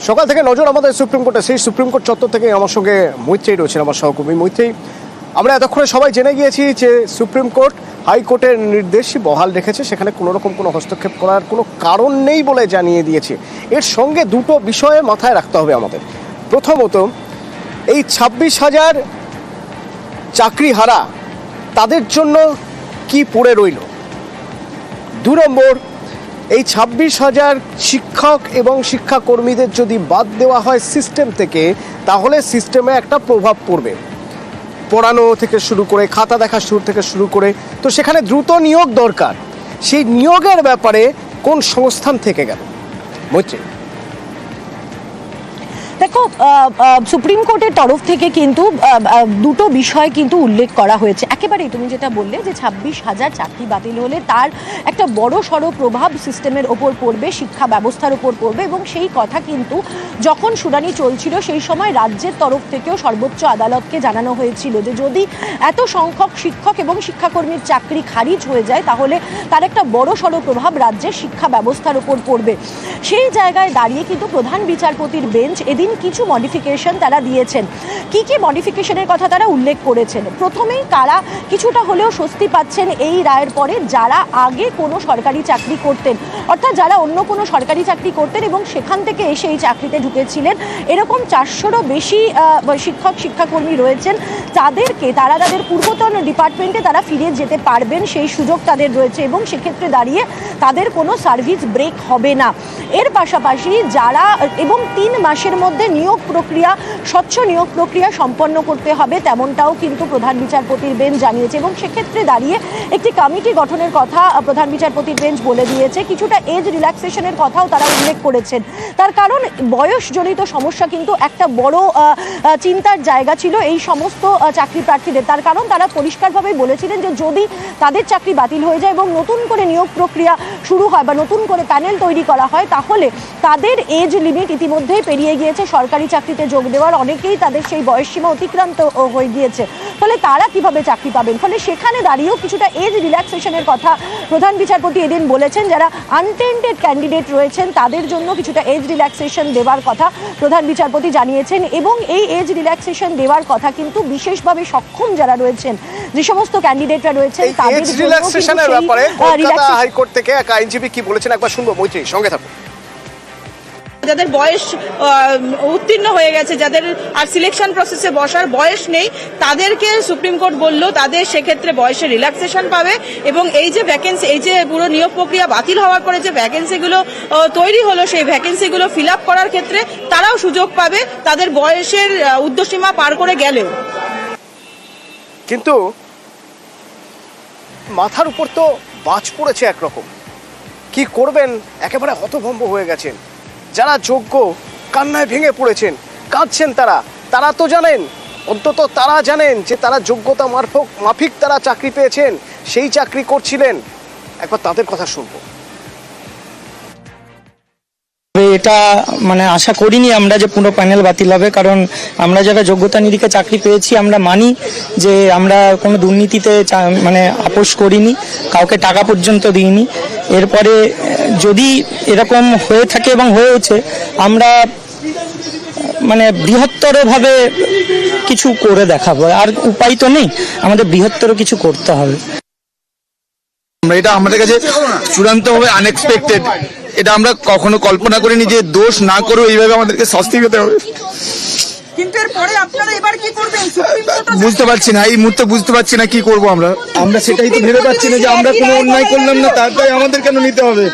সকাল থেকে নজর আমাদের সুপ্রিম কোর্টে, সেই সুপ্রিম কোর্ট চত্বর থেকে আমার সঙ্গে মৈত্রেয়ী রয়েছেন, আমার সহকর্মী মৈত্রেয়ী। আমরা এতক্ষণে সবাই জেনে গিয়েছি যে সুপ্রিম কোর্ট হাইকোর্টের নির্দেশই বহাল রেখেছে, সেখানে কোনো রকম কোনো হস্তক্ষেপ করার কোনো কারণ নেই বলে জানিয়ে দিয়েছে। এর সঙ্গে দুটো বিষয়ে মাথায় রাখতে হবে আমাদের। প্রথমত, এই 26,000 চাকরিহারা তাদের জন্য কি পড়ে রইল। 2 নম্বর, এই 26,000 শিক্ষক এবং শিক্ষাকর্মীদের যদি বাদ দেওয়া হয় সিস্টেম থেকে, তাহলে সিস্টেমে একটা প্রভাব পড়বে, পড়ানো থেকে শুরু করে খাতা দেখা শুরু থেকে শুরু করে। তো সেখানে দ্রুত নিয়োগ দরকার, সেই নিয়োগের ব্যাপারে কোন সংস্থান থেকে গেল মৈত্রী? দেখো, সুপ্রিম কোর্টের তরফ থেকে কিন্তু দুটো বিষয় কিন্তু উল্লেখ করা হয়েছে। একেবারেই তুমি যেটা বললে যে 26,000 চাকরি বাতিল হলে তার একটা বড় সড়ো প্রভাব সিস্টেমের ওপর পড়বে, শিক্ষা ব্যবস্থার ওপর পড়বে, এবং সেই কথা কিন্তু যখন শুনানি চলছিল সেই সময় রাজ্যের তরফ থেকেও সর্বোচ্চ আদালতকে জানানো হয়েছিল যে যদি এত সংখ্যক শিক্ষক এবং শিক্ষাকর্মীর চাকরি খারিজ হয়ে যায় তাহলে তার একটা বড় সড়ো প্রভাব রাজ্যের শিক্ষা ব্যবস্থার ওপর পড়বে। সেই জায়গায় দাঁড়িয়ে কিন্তু প্রধান বিচারপতির বেঞ্চ এদিন কিছু মডিফিকেশন তারা দিয়েছেন। কি কি মডিফিকেশনের কথা তারা উল্লেখ করেছেন? প্রথমেই তারা কিছুটা হলেও স্বস্তি পাচ্ছেন এই রায়ের পরে যারা আগে কোনো সরকারি চাকরি করতেন, অর্থাৎ যারা অন্য কোনো সরকারি চাকরি করতেন এবং সেখান থেকে এসে এই চাকরিতে ঢুকেছিলেন, এরকম 400রও বেশি শিক্ষক শিক্ষাকর্মী রয়েছেন, তাদেরকে তারা তাদের পূর্বতন ডিপার্টমেন্টে তারা ফিরে যেতে পারবেন, সেই সুযোগ তাদের রয়েছে এবং সেক্ষেত্রে দাঁড়িয়ে তাদের কোনো সার্ভিস ব্রেক হবে না। এর পাশাপাশি যারা এবং 3 মাসের মধ্যে নিয়োগ প্রক্রিয়া, স্বচ্ছ নিয়োগ প্রক্রিয়া সম্পন্ন করতে হবে, তেমনটাও কিন্তু প্রধান বিচারপতির বেঞ্চ জানিয়েছে এবং সেক্ষেত্রে দাঁড়িয়ে একটি কমিটি গঠনের কথা প্রধান বিচারপতির বেঞ্চ বলে দিয়েছে। কিছুটা এজ রিল্যাক্সেশনের কথাও তারা উল্লেখ করেছেন, তার কারণ বয়সজনিত সমস্যা কিন্তু একটা বড় চিন্তার জায়গা ছিল এই সমস্ত চাকরি প্রার্থীদের। তার কারণ তারা পরিষ্কারভাবে বলেছিলেন যে যদি তাদের চাকরি বাতিল হয়ে যায় এবং নতুন করে নিয়োগ প্রক্রিয়া শুরু হয় বা নতুন করে প্যানেল তৈরি করা হয়, তাহলে তাদের এজ লিমিট ইতিমধ্যেই পেরিয়ে গিয়েছে সরকারি চাকরিতে যোগ দেওয়ার, অনেকেই তাদের সেই বয়সসীমা অতিক্রান্ত হয়ে গিয়েছে, ফলে তারা কিভাবে চাকরি পাবেন। ফলে সেখানে দাঁড়িয়েও কিছুটা এজ রিল্যাক্সেশনের কথা প্রধান বিচারপতি এদিন বলেছেন। যারা আনটেন্টেড ক্যান্ডিডেট রয়েছেন তাদের জন্য কিছুটা এজ রিল্যাক্সেশন দেওয়ার কথা প্রধান বিচারপতি জানিয়েছেন এবং এই এজ রিল্যাক্সেশন দেওয়ার কথা কিন্তু বিশেষভাবে সক্ষম যারা রয়েছেন, যে সমস্ত ক্যান্ডিডেটরা রয়েছেন তাদের জন্য রিল্যাক্সেশনের ব্যাপারে কলকাতা হাইকোর্ট থেকে এক আইনজীবী কি বলেছেন একবার শুনবো মৈত্রী, সঙ্গে থাকুন। যাদের বয়স উত্তীর্ণ হয়ে গেছে, যাদের আর সিলেকশন প্রসেসে বসার বয়স নেই, তাদেরকে সুপ্রিম কোর্ট বলল তাদের সেক্ষেত্রে বয়সে রিল্যাক্সেশন পাবে এবং এই যে ভ্যাকেন্সি, এই যে পুরো নিয়োগ প্রক্রিয়া বাতিল হওয়ার পরে যে ভ্যাকেন্সিগুলো তৈরি হলো, সেই ভ্যাকেন্সিগুলো ফিল আপ করার ক্ষেত্রে তারাও সুযোগ পাবে তাদের বয়সের ঊর্ধ্বসীমা পার করে গেলেও। কিন্তু মাথার উপর তো বাজ পড়েছে একরকম, কি করবেন একেবারে হতভম্ব হয়ে গেছেন। যারা যোগ্য কান্নায় ভেঙে পড়েছেন, কাঁদছেন, তারা তো জানেন, অন্তত তারা জানেন যে তারা যোগ্যতা মাফিক তারা চাকরি পেয়েছেন, সেই চাকরি করছিলেন। একবার তাদের কথা শুনবো। এটা মানে আশা করিনি আমরা যে পুরো প্যানেল বাতিল হবে, কারণ আমরা যারা যোগ্যতা নিরীক্ষে চাকরি পেয়েছি আমরা মানি যে আমরা কোনো দুর্নীতিতে মানে আপোষ করিনি, কাউকে টাকা পর্যন্ত দিইনি। এরপরে যদি এরকম হয়ে থাকে এবং হয়েছে, আমরা মানে বৃহত্তরভাবে কিছু করে দেখাবো, আর উপায় তো নেই, আমাদের বৃহত্তর কিছু করতে হবে। এটা আমাদের কাছে চূড়ান্তভাবে আনএক্সপেক্টেড, এটা আমরা কখনো কল্পনা করিনি যে দোষ না করেও এইভাবে আমাদেরকে শাস্তি পেতে হবে। কিন্তু এরপরে আপনারা এবার কি করবেন বুঝতে পারছি না, এই মুহূর্তে বুঝতে পারছি না কি করবো আমরা সেটাই তো ভেবে পাচ্ছি না যে আমরা কোনো অন্যায় করলাম না, তারপরে আমাদের কেন নিতে হবে।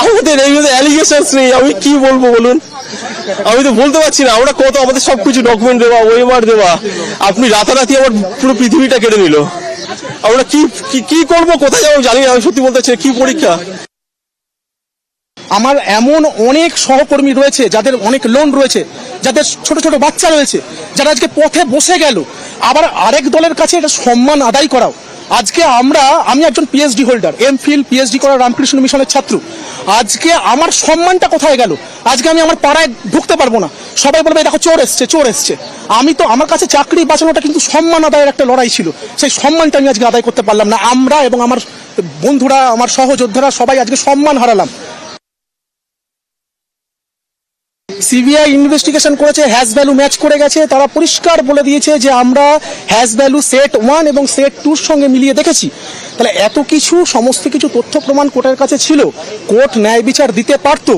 আমাদের এই অ্যালিগেশন নেই, আমি কি বলবো বলুন, আমি তো বলতে পারছি না। আমরা কত আমাদের সবকিছু ডকুমেন্ট দেওয়া, ওয়েমার দেওয়া, আপনি রাতারাতি আমার পুরো পৃথিবীটা কেড়ে নিল। আমরা কি করবো, কোথায় যাবো জানি না, আমি সত্যি বলতে চাই। কি পরীক্ষা? আমার এমন অনেক সহকর্মী রয়েছে যাদের অনেক লোন রয়েছে, যাদের ছোট ছোট বাচ্চা রয়েছে, যারা আজকে পথে বসে গেল। আবার আরেক দলের কাছে এটা সম্মান আদায় করাও। আজকে আমি একজন পিএইচডি হোল্ডার, এমফিল পিএইচডি করা রামকৃষ্ণ মিশনের ছাত্র। আজকে আমার সম্মানটা কোথায় গেল? আজকে আমি আমার পাড়ায় ঢুকতে পারবো না, সবাই বলবে দেখো চোর এসছে। আমি তো, আমার কাছে চাকরি বাঁচানোটা কিন্তু সম্মান আদায়ের একটা লড়াই ছিল, সেই সম্মানটা আমি আজকে আদায় করতে পারলাম না। আমরা এবং আমার বন্ধুরা, আমার সহযোদ্ধারা সবাই আজকে সম্মান হারালাম। সিবিআই ইনভেস্টিগেশন করেছে, হ্যাশ ভ্যালু ম্যাচ করে গেছে, তারা পরিষ্কার বলে দিয়েছে যে আমরা হ্যাশ ভ্যালু সেট 1 এবং সেট 2 সঙ্গে মিলিয়ে দেখেছি। তাহলে এত কিছু সমস্ত কিছু তথ্য প্রমাণ কোর্টের কাছে ছিল, কোর্ট ন্যায় বিচার দিতে পারত।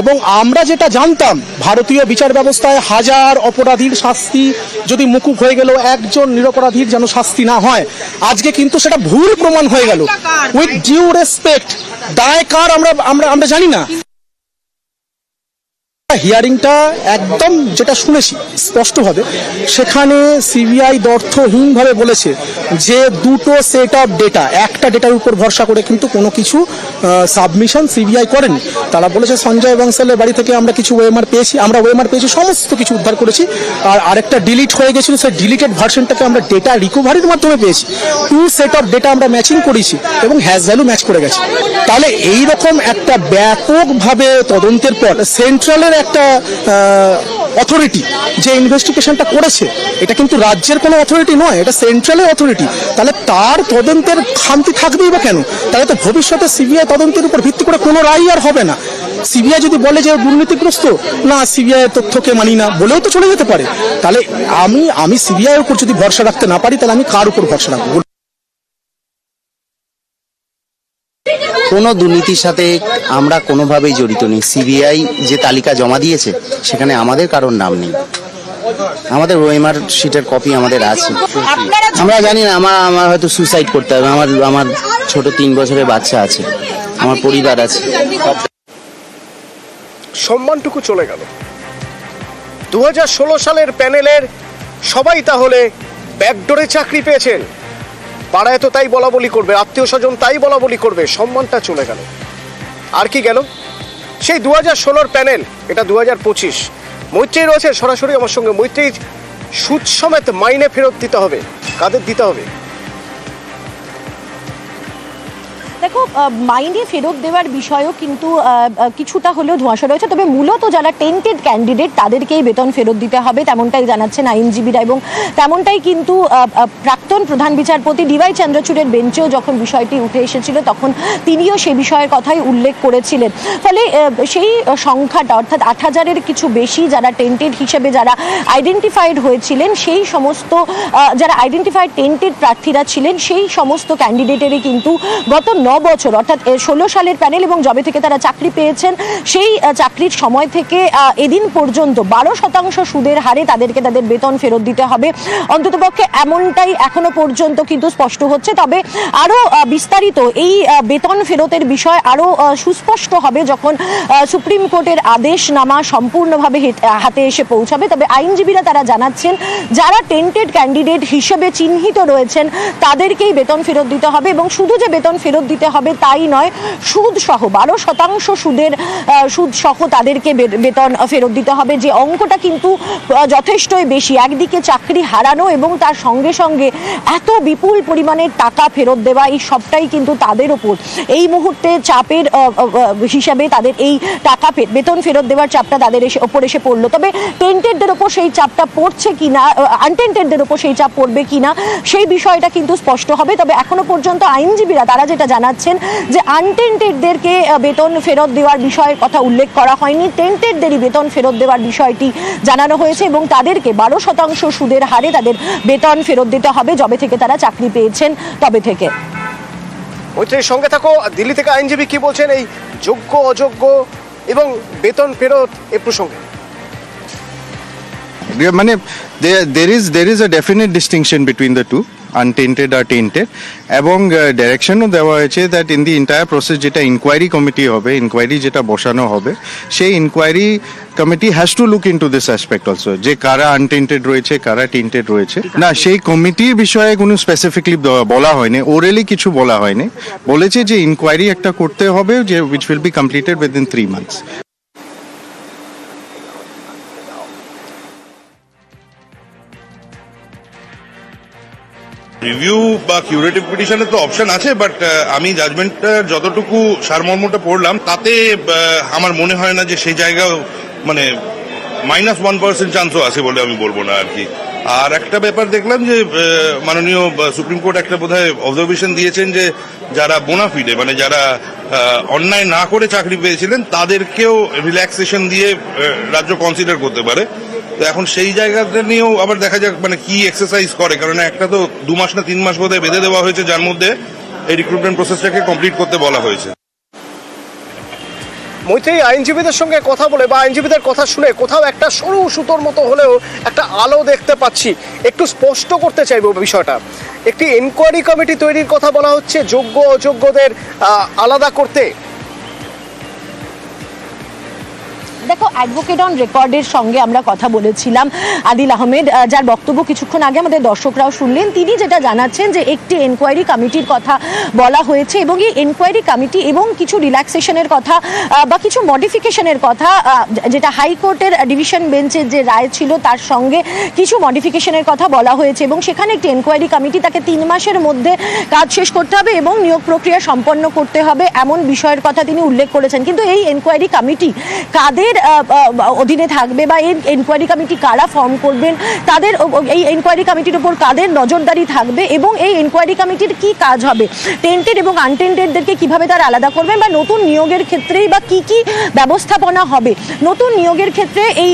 এবং আমরা যেটা জানতাম ভারতীয় বিচার ব্যবস্থায় হাজার অপরাধীর শাস্তি যদি মুকুব হয়ে গেল, একজন নিরপরাধীর যেন শাস্তি না হয়, আজকে কিন্তু সেটা ভুল প্রমাণ হয়ে গেল। উইথ ডিউ রেসপেক্ট, দায় কার আমরা জানি না। হিয়ারিংটা একদম যেটা শুনেছি স্পষ্টভাবে, সেখানে সিবিআই অর্থহীনভাবে বলেছে যে দুটো সেট অফ ডেটা, একটা ডেটার উপর ভরসা করে কিন্তু কোনো কিছু সাবমিশন সিবিআই করেনি। তারা বলেছে সঞ্জয় বংশালের বাড়ি থেকে আমরা কিছু ওএমআর পেয়েছি, আমরা ওএমআর পেয়েছি, সমস্ত কিছু উদ্ধার করেছি, আর আরেকটা ডিলিট হয়ে গেছিল, সেই ডিলিটেড ভার্সনটাকে আমরা ডেটা রিকভারির মাধ্যমে পেয়েছি। 2 সেট অফ ডেটা আমরা ম্যাচিং করেছি এবং হ্যাশ ভ্যালু ম্যাচ করে গেছে। তাহলে এইরকম একটা ব্যাপকভাবে তদন্তের পর সেন্ট্রালের একটা অথরিটি যে ইনভেস্টিগেশনটা করেছে, এটা কিন্তু রাজ্যের কোনো অথরিটি নয়, এটা সেন্ট্রালের অথরিটি, তাহলে তার তদন্তের খামতি থাকবেই বা কেন? তাহলে তো ভবিষ্যতে সিবিআই তদন্তের উপর ভিত্তি করে কোনো রায় আর হবে না। সিবিআই যদি বলে যে দুর্নীতিগ্রস্ত, না সিবিআই তথ্যকে মানি না বলেও তো চলে যেতে পারে। তাহলে আমি সিবিআইয়ের উপর যদি ভরসা রাখতে না পারি, তাহলে আমি কার উপর ভরসা রাখবো? কোনো দুর্নীতির সাথে আমরা কোনোভাবেই জড়িত নেই। সিবিআই যে তালিকা জমা দিয়েছে সেখানে আমাদের কারোর নাম নেই। আমাদের ওএমআর শিটের কপি আমাদের আছে। আমরা জানি না, আমার হয়তো সুসাইড করতে হবে, আমার ছোট 3 বছরের বাচ্চা আছে, আমার পরিবার আছে। সম্মানটুকু চলে গেল। 2016 সালের প্যানেলের সবাই তাহলে ব্যাকডোরে চাকরি পেয়েছেন, পাড়ায় তো তাই বলা বলি করবে, আত্মীয় স্বজন তাই বলা বলি করবে, সম্মানটা চলে গেল। আর কি গেল? সেই 2016 প্যানেল, এটা 2025। মৈত্রী রয়েছে সরাসরি আমার সঙ্গে। মৈত্রী, সুদ সমেত মাইনে ফেরত দিতে হবে, কাদের দিতে হবে? দেখো, মাইনে ফেরত দেওয়ার বিষয়েও কিন্তু কিছুটা হলেও ধোঁয়াশা রয়েছে, তবে মূলত যারা টেন্টেড ক্যান্ডিডেট তাদেরকেই বেতন ফেরত দিতে হবে, তেমনটাই জানাচ্ছেন আইনজীবীরা। এবং তেমনটাই কিন্তু প্রাক্তন প্রধান বিচারপতি ডিওয়াই চন্দ্রচূড়ের বেঞ্চেও যখন বিষয়টি উঠে এসেছিল তখন তিনিও সেই বিষয়ের কথাই উল্লেখ করেছিলেন। ফলে সেই সংখ্যাটা, অর্থাৎ 8,000-এর কিছু বেশি যারা টেন্টেড হিসেবে যারা আইডেন্টিফাইড হয়েছিলেন, সেই সমস্ত যারা আইডেন্টিফাইড টেন্টেড প্রার্থীরা ছিলেন, সেই সমস্ত ক্যান্ডিডেটেরই কিন্তু গত 9 বছর, অর্থাৎ 16 সালের প্যানেল এবং যবে থেকে তারা চাকরি পেয়েছেন সেই চাকরির সময় থেকে এদিন পর্যন্ত 12% সুদের হারে তাদেরকে তাদের বেতন ফেরত দিতে হবে। অন্ততপক্ষে এমনটাই এখনো পর্যন্ত কিন্তু স্পষ্ট হচ্ছে। তবে আরো বিস্তারিত এই বেতন ফেরতের বিষয় আরো সুস্পষ্ট হবে যখন সুপ্রিম কোর্টের আদেশনামা সম্পূর্ণভাবে হাতে এসে পৌঁছাবে। তবে আইনজীবীরা তারা জানাচ্ছেন যারা টেন্টেড ক্যান্ডিডেট হিসেবে চিহ্নিত রয়েছেন তাদেরকেই বেতন ফেরত দিতে হবে, এবং শুধু যে বেতন ফেরত দিতে হবে তাই নয়, সুদ সহ 12% সুদ সহ তাদেরকে বেতন ফেরত দিতে হবে। যে অঙ্কটা কিন্তু যথেষ্টই বেশি। একদিকে চাকরি হারানো এবং তার সঙ্গে সঙ্গে এত বিপুল পরিমাণের টাকা ফেরত দেওয়া, এই সবটাই কিন্তু তাদের ওপর এই মুহূর্তে চাপের হিসাবে তাদের এই টাকা বেতন ফেরত দেওয়ার চাপটা তাদের ওপর এসে পড়লো। তবে টেন্টেডদের ওপর সেই চাপটা পড়ছে কিনা, আনটেন্টেডদের ওপর সেই চাপ পড়বে কিনা, সেই বিষয়টা কিন্তু স্পষ্ট হবে। তবে এখনো পর্যন্ত আইনজীবীরা তারা যেটা জানাচ্ছেন যে আনটেন্টেডদেরকে বেতন ফেরত দেওয়ার বিষয়ের কথা উল্লেখ করা হয়নি, টেন্টেডদেরই বেতন ফেরত দেওয়ার বিষয়টি জানানো হয়েছে এবং তাদেরকে 12% সুদের হারে তাদের বেতন ফেরত দিতে হবে যবে থেকে তারা চাকরি পেয়েছেন তবে থেকে। মৈত্রীর সঙ্গে থাকো। দিল্লি থেকে আইনজীবী কি বলছেন এই যোগ্য অযোগ্য এবং বেতন ফেরত এ প্রসঙ্গে? মানে there is a definite distinction between the two, untainted or tainted, এবং ডাইরেকশনও দেওয়া হয়েছে that in the entire process যেটা ইনকোয়ারি কমিটি হবে, ইনকোয়ারি যেটা বসানো হবে, সেই inquiry committee has to look into this aspect also, যে কারা আনটেন্টেড রয়েছে কারা টেন্টেড রয়েছে। না, সেই কমিটির বিষয়ে কোনো স্পেসিফিকলি বলা হয়নি, ওরালি কিছু বলা হয়নি। বলেছে যে ইনকোয়ারি একটা করতে হবে যে which will be completed within 3 months। Review বা কিউরেটিভ পিটিশনের তো অপশন আছে, বাট আমি জাজমেন্টটার যতটুকু সারমর্মটা পড়লাম তাতে আমার মনে হয় না যে সেই জায়গাও মানে -1% চান্সও আছে বলে আমি বলবো না আর কি। আর একটা ব্যাপার দেখলাম যে মাননীয় সুপ্রিম কোর্ট একটা বোধহয় অবজারভেশন দিয়েছেন যে যারা বোনাফিডে মানে যারা অন্যায় না করে চাকরি পেয়েছিলেন তাদেরকেও রিল্যাক্সেশন দিয়ে রাজ্য কনসিডার করতে পারে। তো এখন সেই জায়গাটা নিয়েও আবার দেখা যাক মানে কি এক্সারসাইজ করে, কারণ একটা তো 2 মাস না 3 মাস বোধহয় বেঁধে দেওয়া হয়েছে যার মধ্যে এই রিক্রুটমেন্ট প্রসেসটাকে কমপ্লিট করতে বলা হয়েছে। মৈত্রী, আইনজীবীদের সঙ্গে কথা বলে বা আইনজীবীদের কথা শুনে কোথাও একটা সরু সুতোর মতো হলেও একটা আলো দেখতে পাচ্ছি। একটু স্পষ্ট করতে চাইবো বিষয়টা। একটি এনকোয়ারি কমিটি তৈরির কথা বলা হচ্ছে যোগ্য অযোগ্যদের আলাদা করতে। দেখো, অ্যাডভোকেট অন রেকর্ডের সঙ্গে আমরা কথা বলেছিলাম আদিল আহমেদ, যার বক্তব্য কিছুক্ষণ আগে আমাদের দর্শকরাও শুনলেন। তিনি যেটা জানাচ্ছেন যে একটি এনকোয়ারি কমিটির কথা বলা হয়েছে এবং এই এনকোয়ারি কমিটি এবং কিছু রিল্যাক্সেশনের কথা বা কিছু মডিফিকেশনের কথা, যেটা হাইকোর্টের ডিভিশন বেঞ্চের যে রায় ছিল তার সঙ্গে কিছু মডিফিকেশনের কথা বলা হয়েছে এবং সেখানে একটি এনকোয়ারি কমিটি তাকে 3 মাসের মধ্যে কাজ শেষ করতে হবে এবং নিয়োগ প্রক্রিয়া সম্পন্ন করতে হবে এমন বিষয়ের কথা তিনি উল্লেখ করেছেন। কিন্তু এই এনকোয়ারি কমিটি কাদের অধীনে থাকবে বা এই এনকোয়ারি কমিটি কারা ফর্ম করবেন, তাদের এই এনকোয়ারি কমিটির উপর কাদের নজরদারি থাকবে এবং এই এনকোয়ারি কমিটির কি কাজ হবে, টেন্টেড এবং আনটেন্টেডদেরকে কিভাবে তারা আলাদা করবেন বা নতুন নিয়োগের ক্ষেত্রেই বা কি কি ব্যবস্থাপনা হবে। নতুন নিয়োগের ক্ষেত্রে এই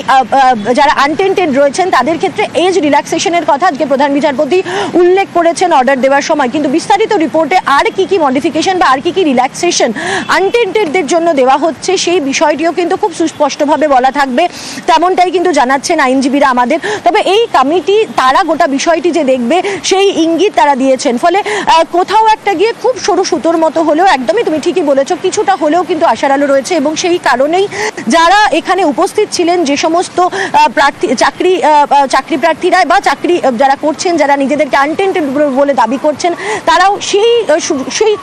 যারা আনটেন্টেড রয়েছেন তাদের ক্ষেত্রে এজ রিল্যাক্সেশনের কথা আজকে প্রধান বিচারপতি উল্লেখ করেছেন অর্ডার দেওয়ার সময়। কিন্তু বিস্তারিত রিপোর্টে আর কি কি মডিফিকেশন বা আর কি কি রিল্যাক্সেশন আনটেন্টেডদের জন্য দেওয়া হচ্ছে সেই বিষয়টিও কিন্তু খুব সুস্পষ্টভাবে বলা থাকবে, তেমনটাই কিন্তু জানাচ্ছেন আইনজীবীরা আমাদের। তবে এই কমিটি তারা গোটা বিষয়টি যে দেখবে সেই ইঙ্গিত তারা দিয়েছেন। ফলে কোথাও একটা গিয়ে খুব সরু সুতোর মতো হলেও, একদমই তুমি ঠিকই বলেছো, কিছুটা হলেও কিন্তু আশার আলো রয়েছে এবং সেই কারণেই যারা এখানে উপস্থিত ছিলেন, যে সমস্ত চাকরি প্রার্থীরা বা চাকরি যারা করছেন, যারা নিজেদেরকে আনটেন্টেড বলে দাবি করছেন, তারাও সেই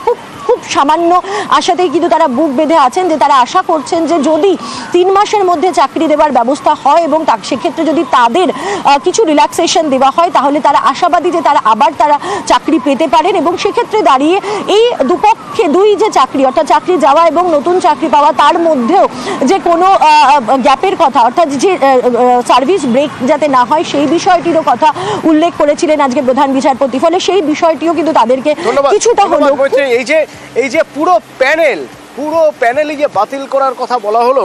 খুব সামান্য আশাতেই কিন্তু তারা বুক বেঁধে আছেন যে তারা আশা করছেন যে যদি 3 মাসের মধ্যে চাকরি দেওয়ার ব্যবস্থা হয় এবং সেক্ষেত্রে যদি তাদের কিছু রিল্যাক্সেশন দেওয়া হয় তাহলে তারা আশাবাদী যে তারা আবার চাকরি পেতে পারেন এবং সেক্ষেত্রে দাঁড়িয়ে এই দুপক্ষে দুই যে চাকরি, অর্থাৎ চাকরি যাওয়া এবং নতুন চাকরি পাওয়া, তার মধ্যেও যে কোনো গ্যাপের কথা, অর্থাৎ যে সার্ভিস ব্রেক যাতে না হয় সেই বিষয়টিরও কথা উল্লেখ করেছিলেন আজকে প্রধান বিচারপতি। ফলে সেই বিষয়টিও কিন্তু তাদেরকে কিছুটা হলেও এই যে পুরো প্যানেলই যে বাতিল করার কথা বলা হলো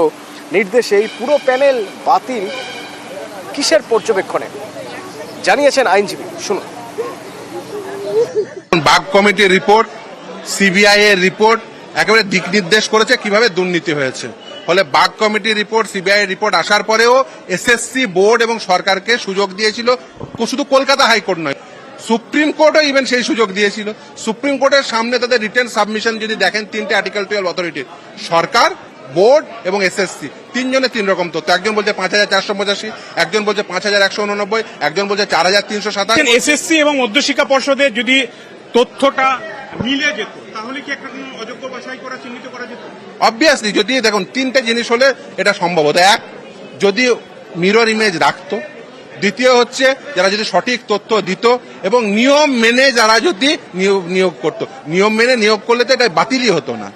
নির্দেশে, এই পুরো প্যানেল বাতিল কিসের পর্যবেক্ষণে জানিয়েছেন আইনজীবী, শুনুন। বাগ কমিটির রিপোর্ট, সিবিআই এর রিপোর্ট একেবারে দিক নির্দেশ করেছে কিভাবে দুর্নীতি হয়েছে। ফলে বাগ কমিটির রিপোর্ট, সিবিআই এর রিপোর্ট আসার পরেও এসএসসি বোর্ড এবং সরকারকে সুযোগ দিয়েছিল, শুধু কলকাতা হাইকোর্ট নয়, সুপ্রিম কোর্টও ইভেন সেই সুযোগ দিয়েছিল। সুপ্রিম কোর্টের সামনে তাদের রিটেন সাবমিশন যদি দেখেন, 3টে আর্টিকেল 12 অথরিটির, সরকার, বোর্ড এবং এসএসসি, 3 জনের 3 রকম তথ্য। একজন বলছে 5485, একজন বলছে 5189, একজন বলছে 4327। এসএসসি এবং মধ্যশিক্ষা পর্ষদের যদি তথ্যটা মিলে যেত তাহলে কি একটা অযোগ্য বাছাই করা চিহ্নিত করা যেত? অবভিয়াসলি, যদি দেখুন 3টে জিনিস হলে এটা সম্ভব হতো। এক, যদি মিরর ইমেজ রাখতো। দ্বিতীয় হচ্ছে যারা যদি সঠিক তথ্য দিত এবং নিয়ম মেনে যারা যদি নিয়োগ করতো। নিয়ম মেনে নিয়োগ করলে তো এটা বাতিলই হতো না।